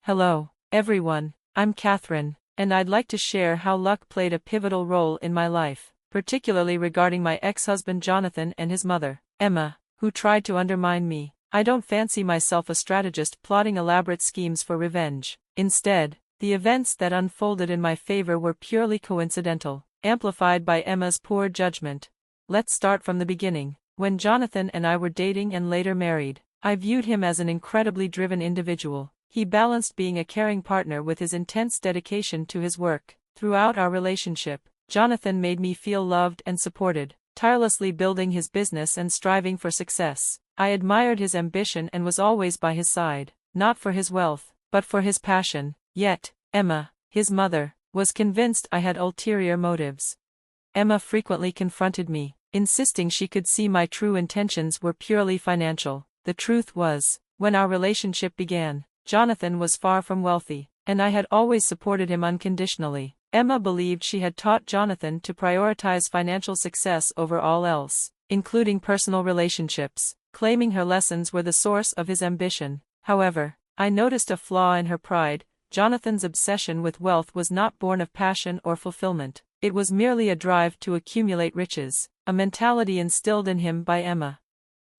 Hello, everyone, I'm Katherine, and I'd like to share how luck played a pivotal role in my life, particularly regarding my ex-husband Jonathan and his mother, Emma, who tried to undermine me. I don't fancy myself a strategist plotting elaborate schemes for revenge. Instead, the events that unfolded in my favor were purely coincidental, amplified by Emma's poor judgment. Let's start from the beginning. When Jonathan and I were dating and later married, I viewed him as an incredibly driven individual. He balanced being a caring partner with his intense dedication to his work. Throughout our relationship, Jonathan made me feel loved and supported, tirelessly building his business and striving for success. I admired his ambition and was always by his side, not for his wealth, but for his passion. Yet, Emma, his mother, was convinced I had ulterior motives. Emma frequently confronted me, insisting she could see my true intentions were purely financial. The truth was, when our relationship began, Jonathan was far from wealthy, and I had always supported him unconditionally. Emma believed she had taught Jonathan to prioritize financial success over all else, including personal relationships, claiming her lessons were the source of his ambition. However, I noticed a flaw in her pride. Jonathan's obsession with wealth was not born of passion or fulfillment. It was merely a drive to accumulate riches, a mentality instilled in him by Emma.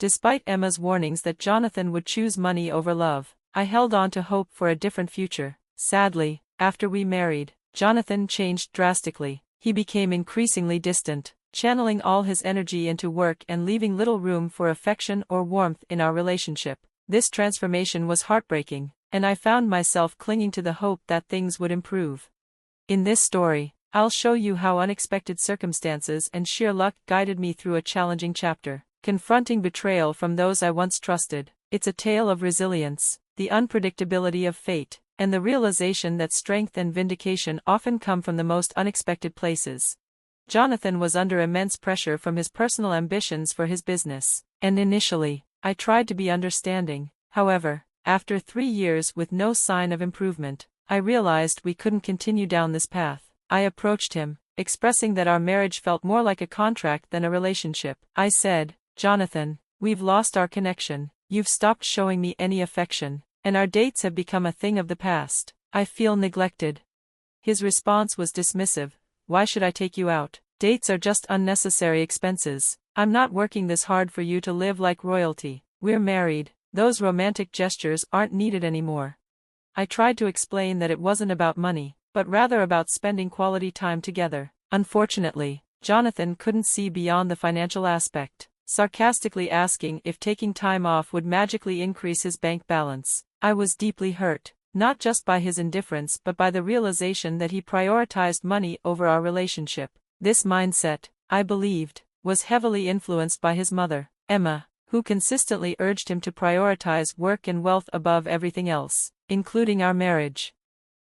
Despite Emma's warnings that Jonathan would choose money over love, I held on to hope for a different future. Sadly, after we married, Jonathan changed drastically. He became increasingly distant, channeling all his energy into work and leaving little room for affection or warmth in our relationship. This transformation was heartbreaking, and I found myself clinging to the hope that things would improve. In this story, I'll show you how unexpected circumstances and sheer luck guided me through a challenging chapter, confronting betrayal from those I once trusted. It's a tale of resilience, the unpredictability of fate, and the realization that strength and vindication often come from the most unexpected places. Jonathan was under immense pressure from his personal ambitions for his business, and initially, I tried to be understanding. However, after 3 years with no sign of improvement, I realized we couldn't continue down this path. I approached him, expressing that our marriage felt more like a contract than a relationship. I said, "Jonathan, we've lost our connection, you've stopped showing me any affection, and our dates have become a thing of the past. I feel neglected." His response was dismissive. "Why should I take you out? Dates are just unnecessary expenses. I'm not working this hard for you to live like royalty. We're married. Those romantic gestures aren't needed anymore." I tried to explain that it wasn't about money, but rather about spending quality time together. Unfortunately, Jonathan couldn't see beyond the financial aspect, sarcastically asking if taking time off would magically increase his bank balance. I was deeply hurt, not just by his indifference but by the realization that he prioritized money over our relationship. This mindset, I believed, was heavily influenced by his mother, Emma, who consistently urged him to prioritize work and wealth above everything else, including our marriage.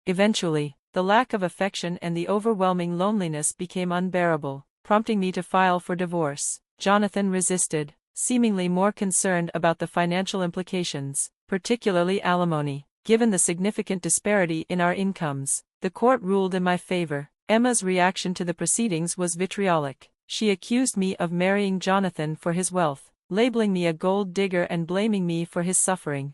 Eventually, the lack of affection and the overwhelming loneliness became unbearable, prompting me to file for divorce. Jonathan resisted, seemingly more concerned about the financial implications, particularly alimony. Given the significant disparity in our incomes, the court ruled in my favor. Emma's reaction to the proceedings was vitriolic. She accused me of marrying Jonathan for his wealth, labeling me a gold digger and blaming me for his suffering.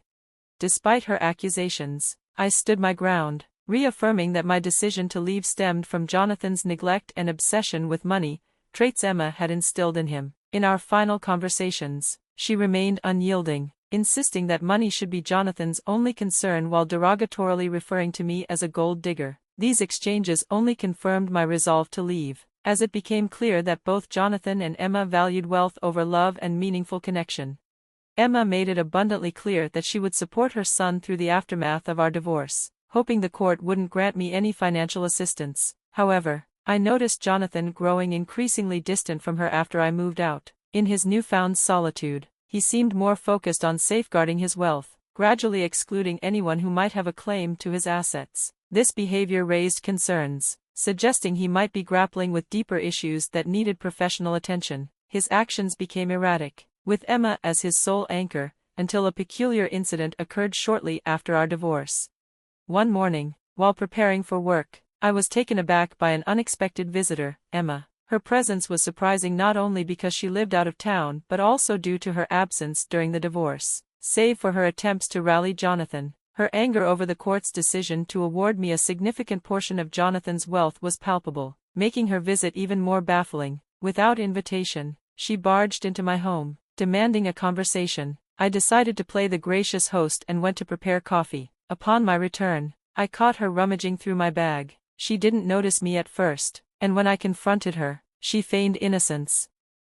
Despite her accusations, I stood my ground, reaffirming that my decision to leave stemmed from Jonathan's neglect and obsession with money, traits Emma had instilled in him. In our final conversations, she remained unyielding, insisting that money should be Jonathan's only concern while derogatorily referring to me as a gold digger. These exchanges only confirmed my resolve to leave, as it became clear that both Jonathan and Emma valued wealth over love and meaningful connection. Emma made it abundantly clear that she would support her son through the aftermath of our divorce, hoping the court wouldn't grant me any financial assistance. However, I noticed Jonathan growing increasingly distant from her after I moved out. In his newfound solitude, he seemed more focused on safeguarding his wealth, gradually excluding anyone who might have a claim to his assets. This behavior raised concerns, suggesting he might be grappling with deeper issues that needed professional attention. His actions became erratic, with Emma as his sole anchor, until a peculiar incident occurred shortly after our divorce. One morning, while preparing for work, I was taken aback by an unexpected visitor, Emma. Her presence was surprising not only because she lived out of town but also due to her absence during the divorce. Save for her attempts to rally Jonathan, Her anger over the court's decision to award me a significant portion of Jonathan's wealth was palpable, making her visit even more baffling. Without invitation, she barged into my home, demanding a conversation. I decided to play the gracious host and went to prepare coffee. Upon my return, I caught her rummaging through my bag. She didn't notice me at first, and when I confronted her, she feigned innocence.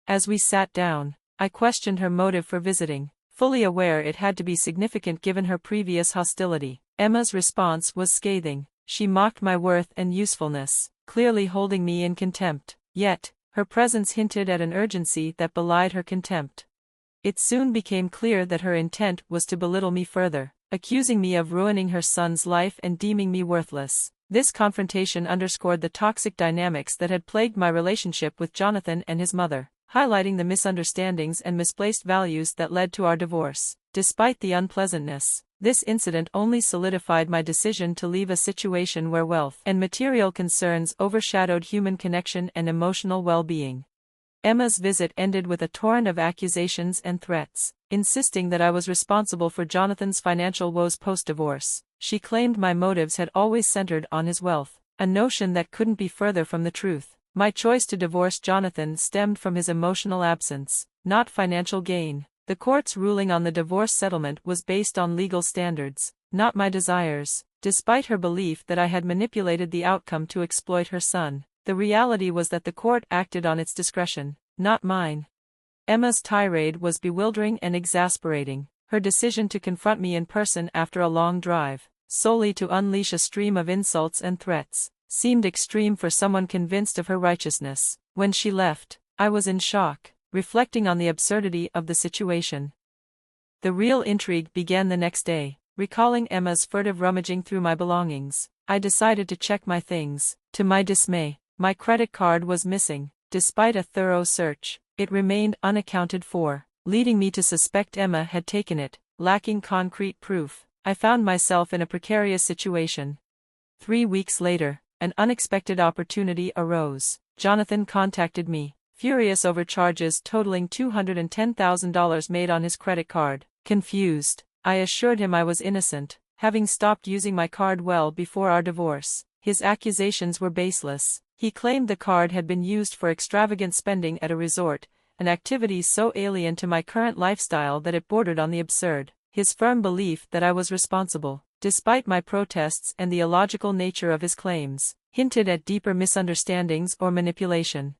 As we sat down, I questioned her motive for visiting, fully aware it had to be significant given her previous hostility. Emma's response was scathing. She mocked my worth and usefulness, clearly holding me in contempt. Yet, her presence hinted at an urgency that belied her contempt. It soon became clear that her intent was to belittle me further, accusing me of ruining her son's life and deeming me worthless. This confrontation underscored the toxic dynamics that had plagued my relationship with Jonathan and his mother, highlighting the misunderstandings and misplaced values that led to our divorce. Despite the unpleasantness, this incident only solidified my decision to leave a situation where wealth and material concerns overshadowed human connection and emotional well-being. Emma's visit ended with a torrent of accusations and threats, insisting that I was responsible for Jonathan's financial woes post-divorce. She claimed my motives had always centered on his wealth, a notion that couldn't be further from the truth. My choice to divorce Jonathan stemmed from his emotional absence, not financial gain. The court's ruling on the divorce settlement was based on legal standards, not my desires. Despite her belief that I had manipulated the outcome to exploit her son, the reality was that the court acted on its discretion, not mine. Emma's tirade was bewildering and exasperating. Her decision to confront me in person after a long drive, solely to unleash a stream of insults and threats, seemed extreme for someone convinced of her righteousness. When she left, I was in shock, reflecting on the absurdity of the situation. The real intrigue began the next day. Recalling Emma's furtive rummaging through my belongings, I decided to check my things. To my dismay, my credit card was missing. Despite a thorough search, it remained unaccounted for, leading me to suspect Emma had taken it. Lacking concrete proof, I found myself in a precarious situation. 3 weeks later, an unexpected opportunity arose. Jonathan contacted me, furious over charges totaling $210,000 made on his credit card. Confused, I assured him I was innocent, having stopped using my card well before our divorce. His accusations were baseless. He claimed the card had been used for extravagant spending at a resort, an activity so alien to my current lifestyle that it bordered on the absurd. His firm belief that I was responsible, despite my protests and the illogical nature of his claims, hinted at deeper misunderstandings or manipulation.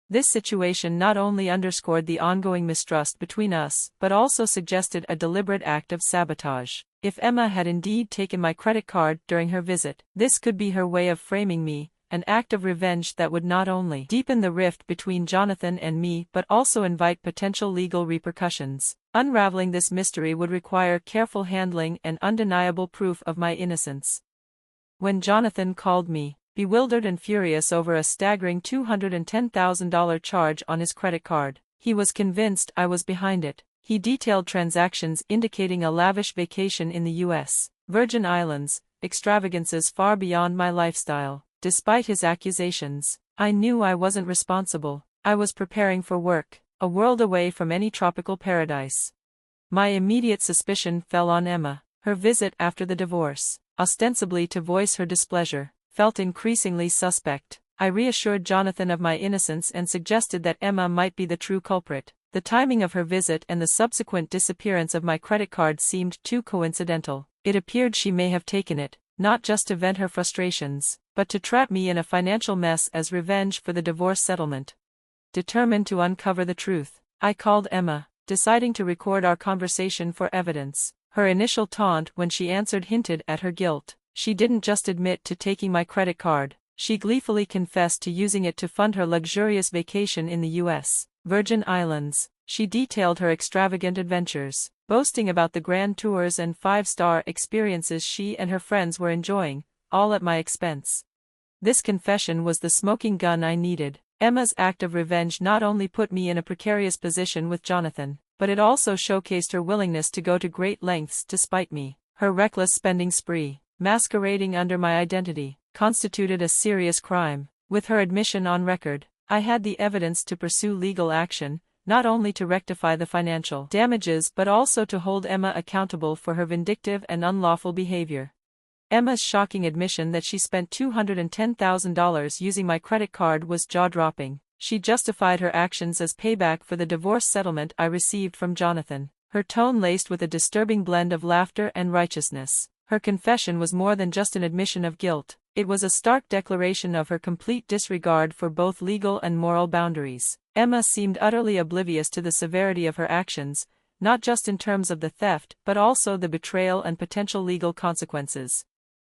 This situation not only underscored the ongoing mistrust between us, but also suggested a deliberate act of sabotage. If Emma had indeed taken my credit card during her visit, this could be her way of framing me, an act of revenge that would not only deepen the rift between Jonathan and me but also invite potential legal repercussions. Unraveling this mystery would require careful handling and undeniable proof of my innocence. When Jonathan called me, bewildered and furious over a staggering $210,000 charge on his credit card, he was convinced I was behind it. He detailed transactions indicating a lavish vacation in the U.S. Virgin Islands, extravagances far beyond my lifestyle. Despite his accusations, I knew I wasn't responsible. I was preparing for work, a world away from any tropical paradise. My immediate suspicion fell on Emma. Her visit after the divorce, ostensibly to voice her displeasure, felt increasingly suspect. I reassured Jonathan of my innocence and suggested that Emma might be the true culprit. The timing of her visit and the subsequent disappearance of my credit card seemed too coincidental. It appeared she may have taken it, not just to vent her frustrations, but to trap me in a financial mess as revenge for the divorce settlement. Determined to uncover the truth, I called Emma, deciding to record our conversation for evidence. Her initial taunt when she answered hinted at her guilt. She didn't just admit to taking my credit card, she gleefully confessed to using it to fund her luxurious vacation in the U.S. Virgin Islands. She detailed her extravagant adventures, boasting about the grand tours and five-star experiences she and her friends were enjoying, all at my expense. This confession was the smoking gun I needed. Emma's act of revenge not only put me in a precarious position with Jonathan, but it also showcased her willingness to go to great lengths to spite me. Her reckless spending spree, masquerading under my identity, constituted a serious crime. With her admission on record, I had the evidence to pursue legal action, not only to rectify the financial damages but also to hold Emma accountable for her vindictive and unlawful behavior. Emma's shocking admission that she spent $210,000 using my credit card was jaw-dropping. She justified her actions as payback for the divorce settlement I received from Jonathan, her tone laced with a disturbing blend of laughter and righteousness. Her confession was more than just an admission of guilt, it was a stark declaration of her complete disregard for both legal and moral boundaries. Emma seemed utterly oblivious to the severity of her actions, not just in terms of the theft but also the betrayal and potential legal consequences.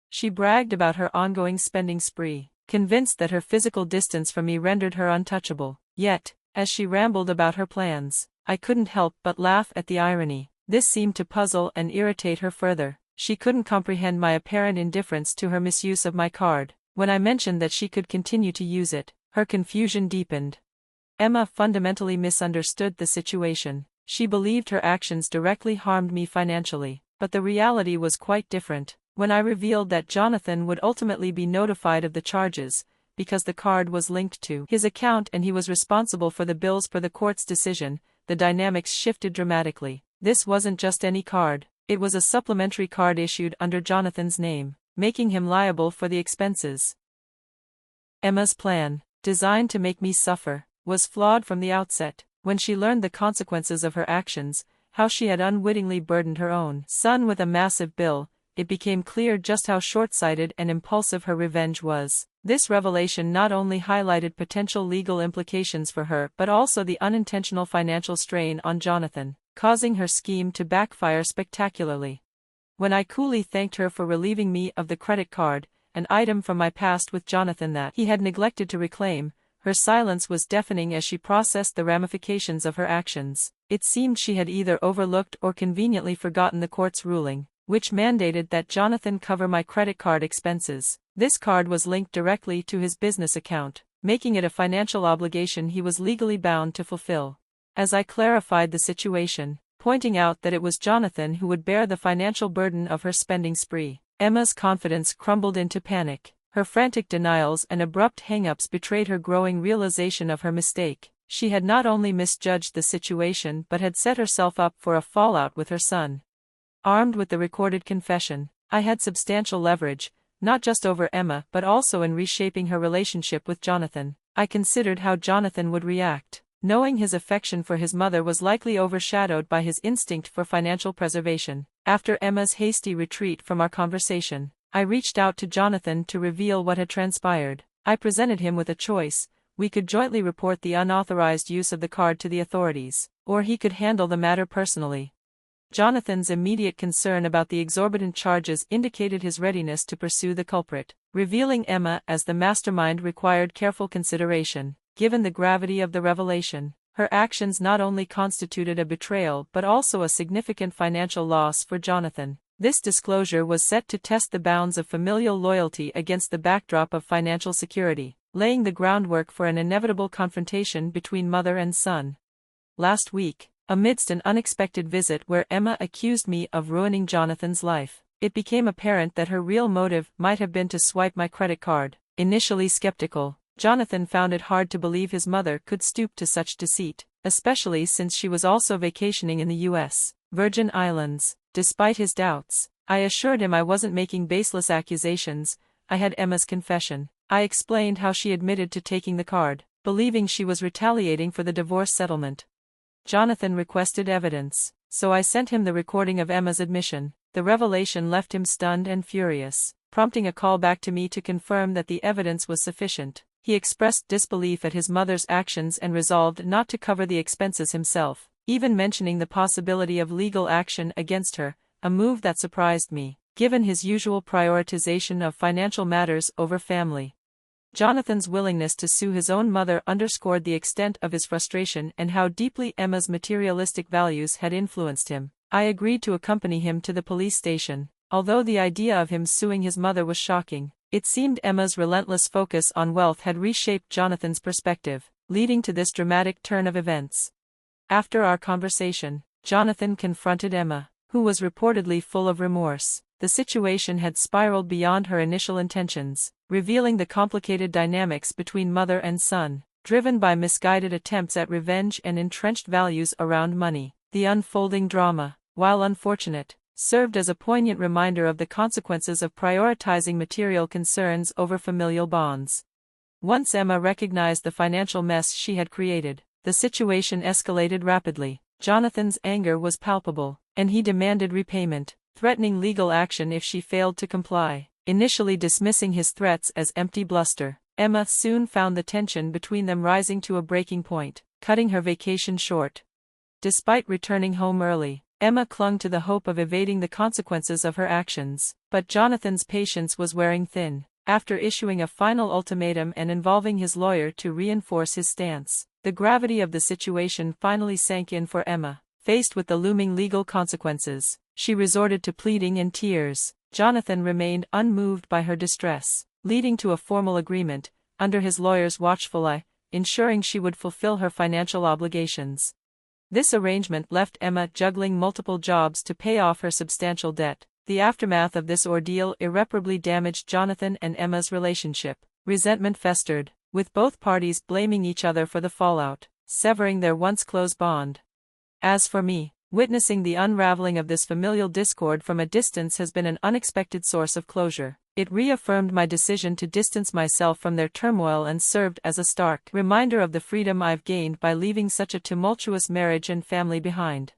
She bragged about her ongoing spending spree, convinced that her physical distance from me rendered her untouchable. Yet, as she rambled about her plans, I couldn't help but laugh at the irony. This seemed to puzzle and irritate her further. She couldn't comprehend my apparent indifference to her misuse of my card. When I mentioned that she could continue to use it, her confusion deepened. Emma fundamentally misunderstood the situation. She believed her actions directly harmed me financially, but the reality was quite different. When I revealed that Jonathan would ultimately be notified of the charges, because the card was linked to his account and he was responsible for the bills per the court's decision, the dynamics shifted dramatically. This wasn't just any card, it was a supplementary card issued under Jonathan's name, making him liable for the expenses. Emma's plan, designed to make me suffer, was flawed from the outset. When she learned the consequences of her actions, how she had unwittingly burdened her own son with a massive bill, it became clear just how short-sighted and impulsive her revenge was. This revelation not only highlighted potential legal implications for her but also the unintentional financial strain on Jonathan, causing her scheme to backfire spectacularly. When I coolly thanked her for relieving me of the credit card, an item from my past with Jonathan that he had neglected to reclaim, her silence was deafening as she processed the ramifications of her actions. It seemed she had either overlooked or conveniently forgotten the court's ruling, which mandated that Jonathan cover my credit card expenses. This card was linked directly to his business account, making it a financial obligation he was legally bound to fulfill. As I clarified the situation, pointing out that it was Jonathan who would bear the financial burden of her spending spree, Emma's confidence crumbled into panic. Her frantic denials and abrupt hang-ups betrayed her growing realization of her mistake. She had not only misjudged the situation but had set herself up for a fallout with her son. Armed with the recorded confession, I had substantial leverage, not just over Emma but also in reshaping her relationship with Jonathan. I considered how Jonathan would react, knowing his affection for his mother was likely overshadowed by his instinct for financial preservation. After Emma's hasty retreat from our conversation, I reached out to Jonathan to reveal what had transpired. I presented him with a choice: we could jointly report the unauthorized use of the card to the authorities, or he could handle the matter personally. Jonathan's immediate concern about the exorbitant charges indicated his readiness to pursue the culprit. Revealing Emma as the mastermind required careful consideration, given the gravity of the revelation. Her actions not only constituted a betrayal but also a significant financial loss for Jonathan. This disclosure was set to test the bounds of familial loyalty against the backdrop of financial security, laying the groundwork for an inevitable confrontation between mother and son. Last week, amidst an unexpected visit where Emma accused me of ruining Jonathan's life, it became apparent that her real motive might have been to swipe my credit card. Initially skeptical, Jonathan found it hard to believe his mother could stoop to such deceit, especially since she was also vacationing in the U.S. Virgin Islands. Despite his doubts, I assured him I wasn't making baseless accusations. I had Emma's confession. I explained how she admitted to taking the card, believing she was retaliating for the divorce settlement. Jonathan requested evidence, so I sent him the recording of Emma's admission. The revelation left him stunned and furious, prompting a call back to me to confirm that the evidence was sufficient. He expressed disbelief at his mother's actions and resolved not to cover the expenses himself, even mentioning the possibility of legal action against her, a move that surprised me, given his usual prioritization of financial matters over family. Jonathan's willingness to sue his own mother underscored the extent of his frustration and how deeply Emma's materialistic values had influenced him. I agreed to accompany him to the police station. Although the idea of him suing his mother was shocking, it seemed Emma's relentless focus on wealth had reshaped Jonathan's perspective, leading to this dramatic turn of events. After our conversation, Jonathan confronted Emma, who was reportedly full of remorse. The situation had spiraled beyond her initial intentions, revealing the complicated dynamics between mother and son. driven by misguided attempts at revenge and entrenched values around money. The unfolding drama, while unfortunate, served as a poignant reminder of the consequences of prioritizing material concerns over familial bonds. Once Emma recognized the financial mess she had created, the situation escalated rapidly. Jonathan's anger was palpable, and he demanded repayment, threatening legal action if she failed to comply. Initially dismissing his threats as empty bluster, Emma soon found the tension between them rising to a breaking point, cutting her vacation short. Despite returning home early, Emma clung to the hope of evading the consequences of her actions, but Jonathan's patience was wearing thin. After issuing a final ultimatum and involving his lawyer to reinforce his stance, the gravity of the situation finally sank in for Emma. Faced with the looming legal consequences, she resorted to pleading and tears. Jonathan remained unmoved by her distress, leading to a formal agreement, under his lawyer's watchful eye, ensuring she would fulfill her financial obligations. This arrangement left Emma juggling multiple jobs to pay off her substantial debt. The aftermath of this ordeal irreparably damaged Jonathan and Emma's relationship. Resentment festered, with both parties blaming each other for the fallout, severing their once close bond. As for me, witnessing the unraveling of this familial discord from a distance has been an unexpected source of closure. It reaffirmed my decision to distance myself from their turmoil and served as a stark reminder of the freedom I've gained by leaving such a tumultuous marriage and family behind.